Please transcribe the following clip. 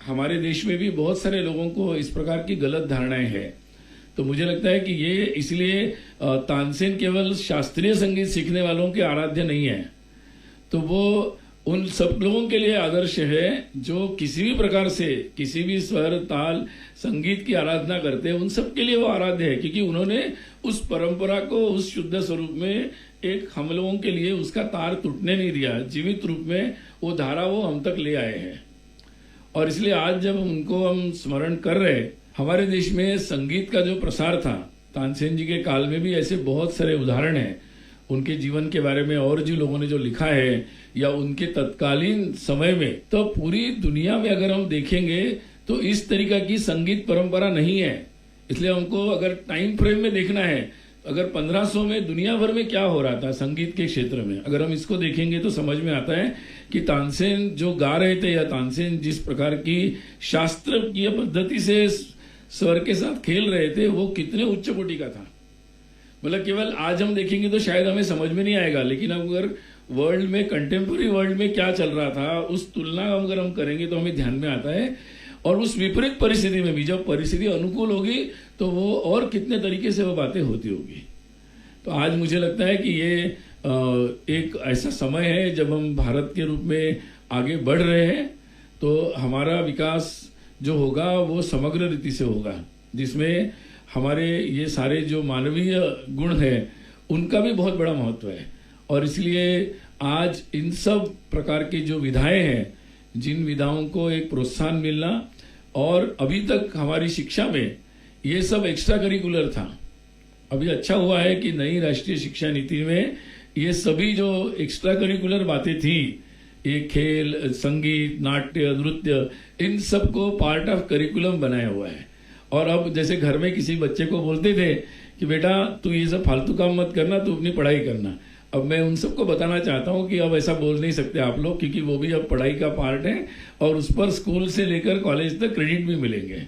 हमारे देश में भी बहुत सारे लोगों को इस प्रकार की गलत धारणाएं हैं। तो मुझे लगता है कि ये इसलिए तानसेन केवल शास्त्रीय संगीत सीखने वालों के आराध्य नहीं है, तो वो उन सब लोगों के लिए आदर्श है जो किसी भी प्रकार से किसी भी स्वर ताल संगीत की आराधना करते हैं। उन सब के लिए वो आराध्य है, क्योंकि उन्होंने उस परंपरा को उस शुद्ध स्वरूप में एक हम लोगों के लिए उसका तार टूटने नहीं दिया, जीवित रूप में वो धारा वो हम तक ले आए हैं। और इसलिए आज जब उनको हम स्मरण कर रहे, हमारे देश में संगीत का जो प्रसार था तानसेन जी के काल में भी ऐसे बहुत सारे उदाहरण हैं उनके जीवन के बारे में, और जो लोगों ने जो लिखा है या उनके तत्कालीन समय में, तो पूरी दुनिया में अगर हम देखेंगे तो इस तरीका की संगीत परंपरा नहीं है। इसलिए हमको अगर टाइम फ्रेम में देखना है, अगर 1500 में दुनिया भर में क्या हो रहा था संगीत के क्षेत्र में, अगर हम इसको देखेंगे तो समझ में आता है कि तानसेन जो गा रहे थे या तानसेन जिस प्रकार की शास्त्र की पद्धति से स्वर के साथ खेल रहे थे वो कितने उच्च कोटि का था। मतलब केवल आज हम देखेंगे तो शायद हमें समझ में नहीं आएगा, लेकिन अगर वर्ल्ड में कंटेम्प्रेरी वर्ल्ड में क्या चल रहा था उस तुलना अगर हम करेंगे तो हमें ध्यान में आता है। और उस विपरीत परिस्थिति में भी जब परिस्थिति अनुकूल होगी तो वो और कितने तरीके से वो बातें होती होगी। तो आज मुझे लगता है कि ये एक ऐसा समय है जब हम भारत के रूप में आगे बढ़ रहे हैं, तो हमारा विकास जो होगा वो समग्र रीति से होगा, जिसमें हमारे ये सारे जो मानवीय गुण हैं उनका भी बहुत बड़ा महत्व है। और इसलिए आज इन सब प्रकार की जो विधाएं हैं, जिन विधाओं को एक प्रोत्साहन मिलना, और अभी तक हमारी शिक्षा में ये सब एक्स्ट्रा करिकुलर था। अभी अच्छा हुआ है कि नई राष्ट्रीय शिक्षा नीति में ये सभी जो एक्स्ट्रा करिकुलर बातें थी, ये खेल, संगीत, नाट्य, नृत्य, इन सब को पार्ट ऑफ करिकुलम बनाया हुआ है। और अब जैसे घर में किसी बच्चे को बोलते थे कि बेटा तू ये सब फालतू काम मत करना, तू अपनी पढ़ाई करना, अब मैं उन सबको बताना चाहता हूं कि अब ऐसा बोल नहीं सकते आप लोग, क्योंकि वो भी अब पढ़ाई का पार्ट है और उस पर स्कूल से लेकर कॉलेज तक क्रेडिट भी मिलेंगे।